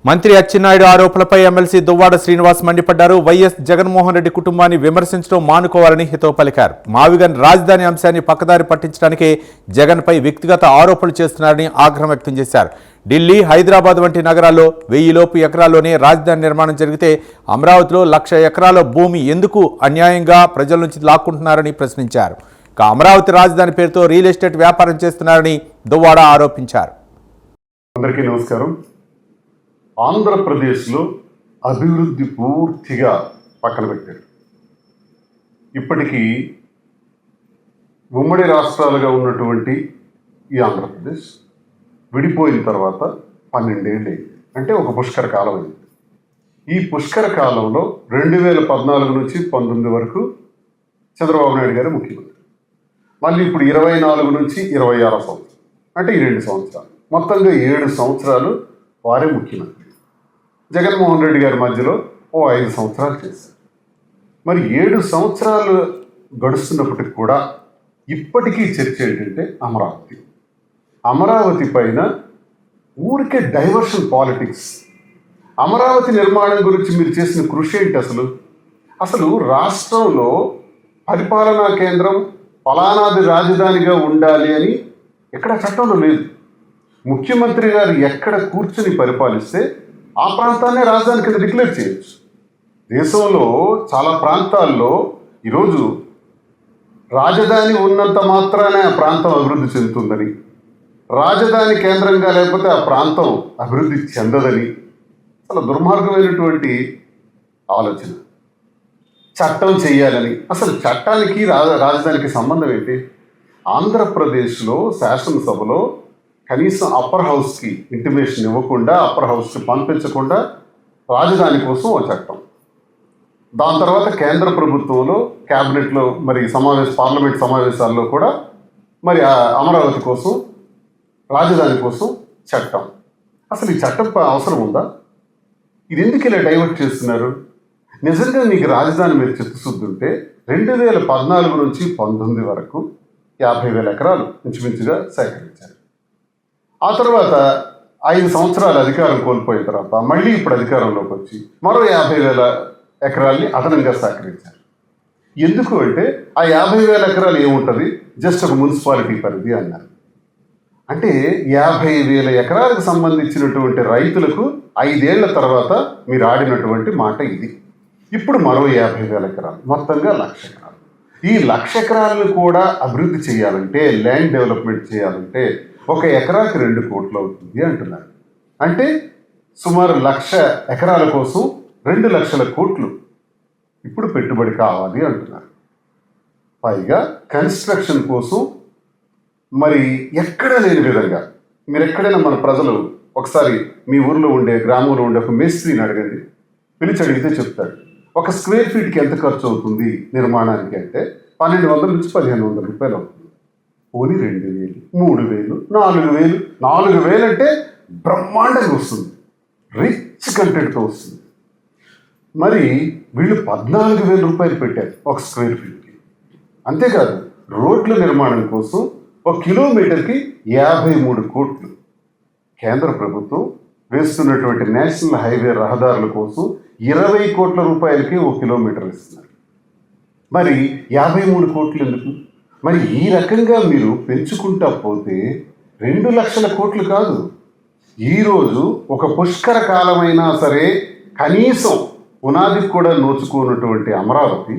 మంత్రి అచ్చెన్నాయుడు ఆరోపణలపై ఎమ్మెల్సీ దువ్వాడ శ్రీనివాస్ మండిపడ్డారు. వైఎస్ జగన్మోహన్ రెడ్డి కుటుంబాన్ని విమర్శించడం మానుకోవాలని హితవు పలికారు. మావిగన్ రాజధాని అంశాన్ని పక్కదారి పట్టించడానికే జగన్పై వ్యక్తిగత ఆరోపణలు చేస్తున్నారని ఆగ్రహం వ్యక్తం చేశారు. ఢిల్లీ, హైదరాబాద్ వంటి నగరాల్లో 1000 లోపు ఎకరాల్లోనే రాజధాని నిర్మాణం జరిగితే అమరావతిలో 1,00,000 ఎకరాల భూమి ఎందుకు అన్యాయంగా ప్రజల నుంచి లాక్కుంటున్నారని ప్రశ్నించారు. అమరావతి రాజధాని పేరుతో రియల్ ఎస్టేట్ వ్యాపారం చేస్తున్నారని దువ్వాడ ఆరోపించారు. అందరికీ నమస్కారం. ఆంధ్రప్రదేశ్లో అభివృద్ధి పూర్తిగా పక్కన పెట్టారు. ఇప్పటికీ ఉమ్మడి రాష్ట్రాలుగా ఉన్నటువంటి ఈ ఆంధ్రప్రదేశ్ విడిపోయిన తర్వాత 12 ఏళ్ళు అయింది. అంటే ఒక పుష్కర కాలం అయింది. ఈ పుష్కర కాలంలో 2014 నుంచి 19 వరకు చంద్రబాబు నాయుడు గారు ముఖ్యమంత్రి. మళ్ళీ ఇప్పుడు 24 నుంచి 26 సంవత్సరం, అంటే ఈ 2 సంవత్సరాలు, మొత్తంగా 7 సంవత్సరాలు వారే ముఖ్యమంత్రి. జగన్మోహన్ రెడ్డి గారి మధ్యలో 5 సంవత్సరాలు చేశారు. మరి 7 సంవత్సరాలు గడుస్తున్నప్పటికి కూడా ఇప్పటికీ చర్చ ఏంటంటే అమరావతి పైన ఊరికే డైవర్షన్ పాలిటిక్స్. అమరావతి నిర్మాణం గురించి మీరు చేసిన కృషి ఏంటి? అసలు రాష్ట్రంలో పరిపాలనా కేంద్రం ఫలానాది రాజధానిగా ఉండాలి అని ఎక్కడ చట్టంలో లేదు. ముఖ్యమంత్రి గారు ఎక్కడ కూర్చుని పరిపాలిస్తే ఆ ప్రాంతాన్నే రాజధాని కింద డిక్లేర్ చేయొచ్చు. దేశంలో చాలా ప్రాంతాల్లో ఈరోజు రాజధాని ఉన్నంత మాత్రానే ఆ ప్రాంతం అభివృద్ధి చెందుతుందని, రాజధాని కేంద్రంగా లేకపోతే ఆ ప్రాంతం అభివృద్ధి చెందదని చాలా దుర్మార్గమైనటువంటి ఆలోచన. చట్టం చేయాలని, అసలు చట్టానికి రాజధానికి సంబంధం ఏంటి? ఆంధ్రప్రదేశ్లో శాసనసభలో కనీసం అప్పర్ హౌస్కి ఇంటిమేషన్ ఇవ్వకుండా, అప్పర్ హౌస్కి పంపించకుండా రాజధాని కోసం ఒక చట్టం. దాని తర్వాత కేంద్ర ప్రభుత్వంలో క్యాబినెట్లో మరి పార్లమెంట్ సమావేశాల్లో కూడా మరి అమరావతి కోసం, రాజధాని కోసం చట్టం. అసలు ఈ చట్టం అవసరం ఉందా? ఇది ఎందుకు ఇలా డైవర్ట్ చేస్తున్నారు? నిజంగా మీకు రాజధాని మీద చిత్తశుద్ధి ఉంటే 2014 నుంచి 19 వరకు 50,000 ఎకరాలు ఇంచుమించుగా సేకరించారు. ఆ తర్వాత 5 సంవత్సరాలు అధికారం కోల్పోయిన తర్వాత మళ్ళీ ఇప్పుడు అధికారంలోకి వచ్చి మరో 50,000 ఎకరాల్ని అదనంగా సేకరించారు. ఎందుకు అంటే ఆ 50,000 ఎకరాలు ఏముంటుంది? జస్ట్ ఒక మున్సిపాలిటీ పరిధి అన్నారు. అంటే 50,000 ఎకరాలకు సంబంధించినటువంటి రైతులకు 5 ఏళ్ల తర్వాత మీరు ఆడినటువంటి మాట ఇది. ఇప్పుడు మరో 50,000 ఎకరాలు, మొత్తంగా 1,00,000 ఎకరాలు. ఈ 1,00,000 ఎకరాలను కూడా అభివృద్ధి చేయాలంటే, ల్యాండ్ డెవలప్మెంట్ చేయాలంటే 1 ఎకరాకి 2 కోట్లు అవుతుంది అంటున్నారు. అంటే సుమారు 1,00,000 ఎకరాల కోసం 2 లక్షల కోట్లు ఇప్పుడు పెట్టుబడి కావాలి అంటున్నారు. పైగా కన్స్ట్రక్షన్ కోసం మరి ఎక్కడ లేని విధంగా, మీరు ఎక్కడైనా మన ప్రజలు ఒకసారి మీ ఊర్లో ఉండే, గ్రామంలో ఉండే ఒక మేస్త్రిని అడగండి, పిలిచి అడిగితే చెప్తాడు ఒక స్క్వేర్ ఫీట్కి ఎంత ఖర్చు అవుతుంది నిర్మాణానికి అంటే 1,200 నుంచి 1,500 రూపాయలు అవుతుంది. పోనీ 2,000, 3,000, 4,000. 4,000 అంటే బ్రహ్మాండంగా వస్తుంది, రిచ్ కంటెంట్తో వస్తుంది. మరి వీళ్ళు 14,000 రూపాయలు పెట్టారు ఒక స్క్వేర్ ఫీట్కి. అంతేకాదు రోడ్ల నిర్మాణం కోసం 1 కిలోమీటర్కి 53 కోట్లు. కేంద్ర ప్రభుత్వం వేస్తున్నటువంటి నేషనల్ హైవే రహదారుల కోసం 20 కోట్ల రూపాయలకి 1 కిలోమీటర్ ఇస్తున్నారు. మరి 53 కోట్లు ఎందుకు? మరి ఈ రకంగా మీరు పెంచుకుంటా పోతే 2 లక్షల కోట్లు కాదు, ఈరోజు ఒక పుష్కర కాలమైనా సరే కనీసం పునాదికి కూడా నోచుకున్నటువంటి అమరావతి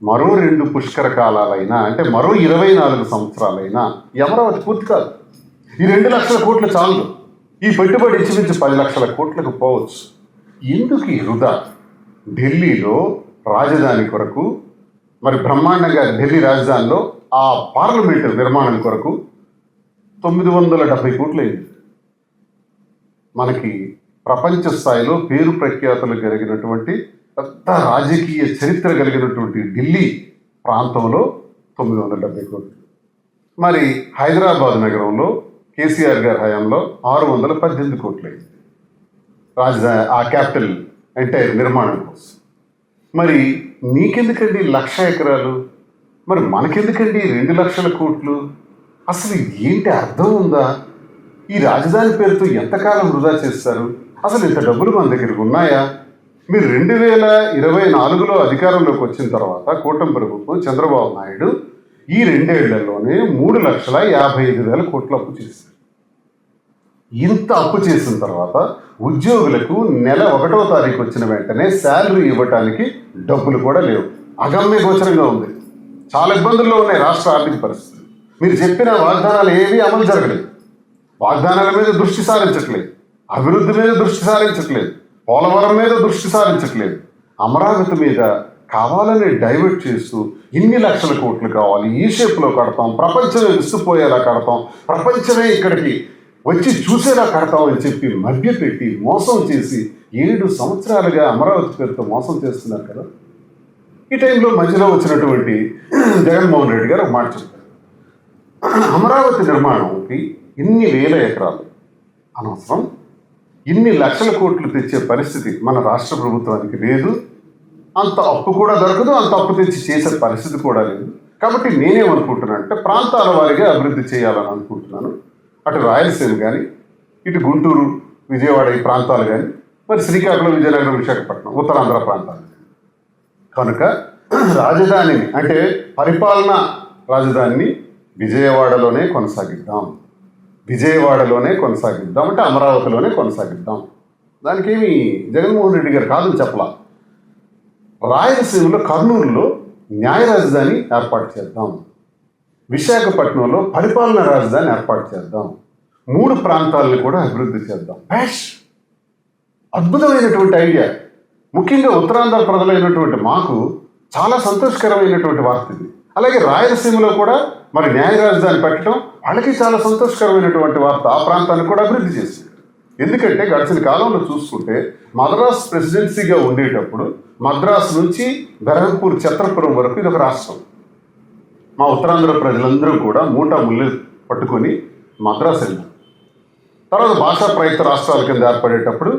మరో 2 పుష్కర కాలాలైనా, అంటే మరో 24 సంవత్సరాలైనా ఈ అమరావతి పూర్తి కాదు. ఈ 2 లక్షల కోట్లు చాలు. ఈ పెట్టుబడి ఇంచుమించు 10 లక్షల కోట్లకు పోవచ్చు. ఎందుకు ఈ వృధా? ఢిల్లీలో రాజధాని కొరకు మరి బ్రహ్మాండంగా ఢిల్లీ రాజధానిలో ఆ పార్లమెంటు నిర్మాణం కొరకు 970 కోట్లు అయింది. మనకి ప్రపంచ స్థాయిలో పేరు ప్రఖ్యాతులు కలిగినటువంటి పెద్ద రాజకీయ చరిత్ర కలిగినటువంటి ఢిల్లీ ప్రాంతంలో 970 కోట్లు. మరి హైదరాబాద్ నగరంలో కేసీఆర్ గారి హయాంలో 618 కోట్లు అయింది రాజధాని, ఆ క్యాపిటల్ ఎంటైర్ నిర్మాణం కోసం. మరి మీకెందుకండి 1,00,000 ఎకరాలు? మరి మనకెందుకండి 2 లక్షల కోట్లు? అసలు ఏంటి అర్థం ఉందా? ఈ రాజధాని పేరుతో ఎంతకాలం వృధా చేస్తారు? అసలు ఇంత డబ్బులు మన దగ్గరికి ఉన్నాయా? మీరు 2024లో అధికారంలోకి వచ్చిన తర్వాత కూటమి ప్రభుత్వం చంద్రబాబు నాయుడు ఈ 2 ఏళ్లలోనే 3,55,000 కోట్ల అప్పు చేశారు. ఇంత అప్పు చేసిన తర్వాత ఉద్యోగులకు నెల 1వ తారీఖు వచ్చిన వెంటనే శాలరీ ఇవ్వటానికి డబ్బులు కూడా లేవు. అగమ్య గోచరంగా ఉంది. చాలా ఇబ్బందుల్లో ఉన్నాయి రాష్ట్ర ఆర్థిక పరిస్థితులు. మీరు చెప్పిన వాగ్దానాలు ఏవి అమలు జరగలేదు. వాగ్దానాల మీద దృష్టి సారించట్లేదు, అభివృద్ధి మీద దృష్టి సారించట్లేదు, పోలవరం మీద దృష్టి సారించట్లేదు. అమరావతి మీద కావాలని డైవర్ట్ చేస్తూ ఇన్ని లక్షల కోట్లు కావాలి, ఈ షేప్లో కడతాం, ప్రపంచమే విస్తుపోయేలా కడతాం, ప్రపంచమే ఇక్కడికి వచ్చి చూసేలా కడతాం అని చెప్పి మభ్యపెట్టి మోసం చేసి 7 సంవత్సరాలుగా అమరావతి పేరుతో మోసం చేస్తున్నారు కదా. ఈ టైంలో మధ్యలో వచ్చినటువంటి జగన్మోహన్ రెడ్డి గారు ఒక మాట చెప్పారు. అమరావతి నిర్మాణంకి ఇన్ని వేల ఎకరాలు అనవసరం, ఇన్ని లక్షల కోట్లు తెచ్చే పరిస్థితి మన రాష్ట్ర ప్రభుత్వానికి లేదు, అంత అప్పు కూడా దొరకదు, అంత అప్పు తెచ్చి చేసే పరిస్థితి కూడా లేదు. కాబట్టి నేనేమనుకుంటున్నాను అంటే ప్రాంతాల వారీగా అభివృద్ధి చేయాలని అనుకుంటున్నాను. అటు రాయలసీమ కానీ, ఇటు గుంటూరు, విజయవాడ ఈ ప్రాంతాలు కానీ, మరి శ్రీకాకుళం, విజయనగరం, విశాఖపట్నం, ఉత్తరాంధ్ర ప్రాంతాలు. కనుక రాజధానిని అంటే పరిపాలనా రాజధానిని విజయవాడలోనే కొనసాగిద్దాం, విజయవాడలోనే కొనసాగిద్దాం అంటే అమరావతిలోనే కొనసాగిద్దాం. దానికేమి జగన్మోహన్ రెడ్డి గారు కాదని చెప్పలా. రాయలసీమలో కర్నూలులో న్యాయ రాజధాని ఏర్పాటు చేద్దాం, విశాఖపట్నంలో పరిపాలనా రాజధాని ఏర్పాటు చేద్దాం, 3 ప్రాంతాలను కూడా అభివృద్ధి చేద్దాం. అద్భుతమైనటువంటి ఐడియా. ముఖ్యంగా ఉత్తరాంధ్ర ప్రజలైనటువంటి మాకు చాలా సంతోషకరమైనటువంటి వార్త ఇది. అలాగే రాయలసీమలో కూడా మరి న్యాయ రాజధాని పెట్టడం వాళ్ళకి చాలా సంతోషకరమైనటువంటి వార్త. ఆ ప్రాంతాన్ని కూడా అభివృద్ధి చేసింది. ఎందుకంటే గడిచిన కాలంలో చూసుకుంటే మద్రాస్ ప్రెసిడెన్సీగా ఉండేటప్పుడు మద్రాసు నుంచి బెరహంపూర్, ఛత్రపురం వరకు ఇది ఒక రాష్ట్రం. మా ఉత్తరాంధ్ర ప్రజలందరూ కూడా మూటా ముళ్ళు పట్టుకొని మద్రాసు వెళ్ళాం. తర్వాత భాషా ప్రయుక్త రాష్ట్రాల కింద ఏర్పడేటప్పుడు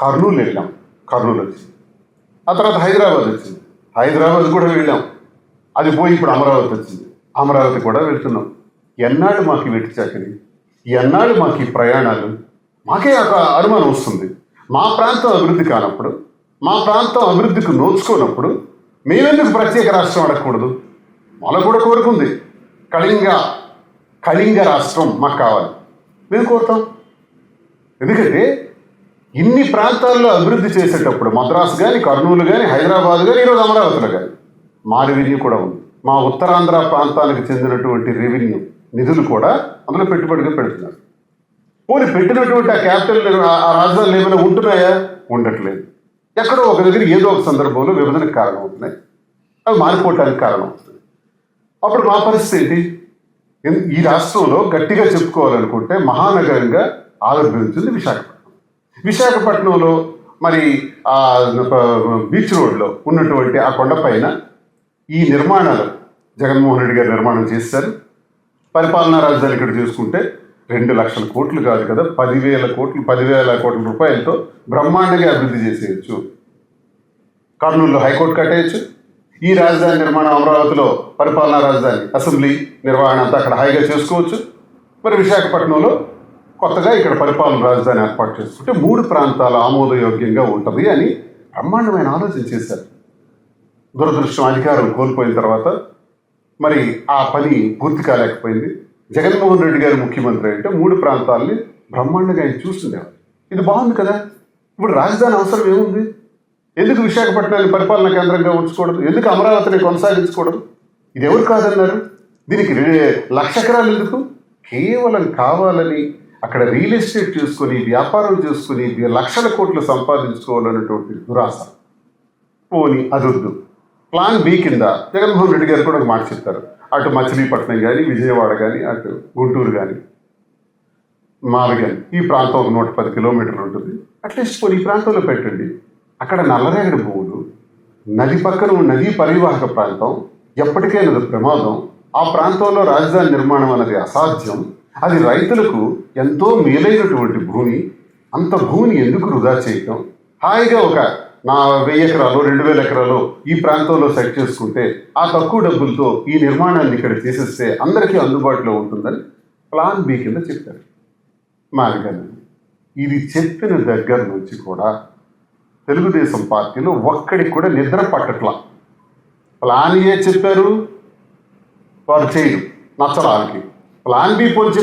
కర్నూలు వెళ్ళాం, కర్నూలు వచ్చింది. ఆ తర్వాత హైదరాబాద్ వచ్చింది, హైదరాబాద్ కూడా వెళ్ళాం. అది పోయి ఇప్పుడు అమరావతి వచ్చింది, అమరావతి కూడా వెళ్తున్నాం. ఎన్నాళ్ళు మాకు వెట్టి చాకరి, ఎన్నాళ్ళు మాకు ఈ ప్రయాణాలు? మాకే ఒక అనుమానం వస్తుంది. మా ప్రాంతం అభివృద్ధి కానప్పుడు, మా ప్రాంతం అభివృద్ధికి నోచుకోనప్పుడు మేమెందుకు ప్రత్యేక రాష్ట్రం అడగకూడదు? మనకు కూడా కోరుకుంది. కళింగ రాష్ట్రం మాకు కావాలి, మేము కోరుతాం. ఎందుకంటే ఇన్ని ప్రాంతాల్లో అభివృద్ధి చేసేటప్పుడు మద్రాసు కానీ, కర్నూలు కానీ, హైదరాబాద్ కానీ, ఈరోజు అమరావతిలో కానీ మా రెవెన్యూ కూడా ఉంది. మా ఉత్తరాంధ్ర ప్రాంతానికి చెందినటువంటి రెవెన్యూ నిధులు కూడా అందులో పెట్టుబడిగా పెడుతున్నారు. పోనీ పెట్టినటువంటి ఆ క్యాపిటల్, ఆ రాజధానులు ఏమైనా ఉంటున్నాయా? ఉండట్లేదు. ఎక్కడో ఒక దగ్గర ఏదో ఒక సందర్భంలో విభజనకు కారణం అవుతున్నాయి, అవి మారిపోవటానికి కారణం అవుతుంది. అప్పుడు మా పరిస్థితి ఏంటి? ఈ రాష్ట్రంలో గట్టిగా చెప్పుకోవాలనుకుంటే మహానగరంగా ఆవిర్భవించింది విశాఖపట్నం. విశాఖపట్నంలో మరి ఆ బీచ్ రోడ్లో ఉన్నటువంటి ఆ కొండపైన ఈ నిర్మాణాలు జగన్మోహన్ రెడ్డి గారు నిర్మాణం చేశారు. పరిపాలనా రాజధాని ఇక్కడ చూసుకుంటే 2 లక్షల కోట్లు కాదు కదా, 10,000 కోట్ల రూపాయలతో బ్రహ్మాండంగా అభివృద్ధి చేసేయచ్చు. కర్నూలులో హైకోర్టు కట్టేయచ్చు. ఈ రాజధాని నిర్మాణం అమరావతిలో పరిపాలనా రాజధాని, అసెంబ్లీ నిర్వహణ అంతా అక్కడ హాయిగా చేసుకోవచ్చు. మరి విశాఖపట్నంలో కొత్తగా ఇక్కడ పరిపాలన రాజధాని ఏర్పాటు చేసుకుంటే 3 ప్రాంతాల ఆమోదయోగ్యంగా ఉంటుంది అని బ్రహ్మాండమైన ఆలోచన చేశారు. దురదృష్టం అధికారం కోల్పోయిన తర్వాత మరి ఆ పని పూర్తి కాలేకపోయింది. జగన్మోహన్ రెడ్డి గారు ముఖ్యమంత్రి అంటే 3 ప్రాంతాలని బ్రహ్మాండంగా ఆయన చూస్తుండేవారు. ఇది బాగుంది కదా. ఇప్పుడు రాజధాని అవసరం ఏముంది? ఎందుకు విశాఖపట్నాన్ని పరిపాలనా కేంద్రంగా ఉంచుకోవడం? ఎందుకు అమరావతిని కొనసాగించకూడదు? ఇది ఎవరు కాదన్నారు? దీనికి 1,00,000 ఎకరాలు ఎందుకు? కేవలం కావాలని అక్కడ రియల్ ఎస్టేట్ చేసుకొని, వ్యాపారం చేసుకుని లక్షల కోట్లు సంపాదించుకోవాలన్నటువంటి దురాశ. పోని అదొద్దు. ప్లాన్ బి కింద జగన్మోహన్ రెడ్డి గారు కూడా ఒక మాట చెప్తారు. అటు మచిలీపట్నం కానీ, విజయవాడ కానీ, అటు గుంటూరు కానీ, మావి కానీ, ఈ ప్రాంతం ఒక 110 కిలోమీటర్లు ఉంటుంది. అట్లీస్ట్ పోనీ ఈ ప్రాంతంలో పెట్టండి. అక్కడ నల్లరేగడి భూములు, నది పక్కన నదీ పరివాహక ప్రాంతం, ఎప్పటికైనా ప్రమాదం. ఆ ప్రాంతంలో రాజధాని నిర్మాణం అనేది అసాధ్యం. అది రైతులకు ఎంతో మేలైనటువంటి భూమి. అంత భూమిని ఎందుకు వృధా చేయటం? హాయిగా ఒక 1000 ఎకరాలు, 2000 ఎకరాలు ఈ ప్రాంతంలో సెట్ చేసుకుంటే ఆ తక్కువ డబ్బులతో ఈ నిర్మాణాన్ని ఇక్కడ చేసేస్తే అందరికీ అందుబాటులో ఉంటుందని ప్లాన్ బి కింద చెప్పారు మావిగారు. ఇది చెప్పిన దగ్గర నుంచి కూడా తెలుగుదేశం పార్టీలో ఒక్కడికి కూడా నిద్ర పట్టట్లా. ప్లాన్ ఏ చెప్పారు, వారు చేయరు, నచ్చడానికి. ప్లాన్ బి పోల్చి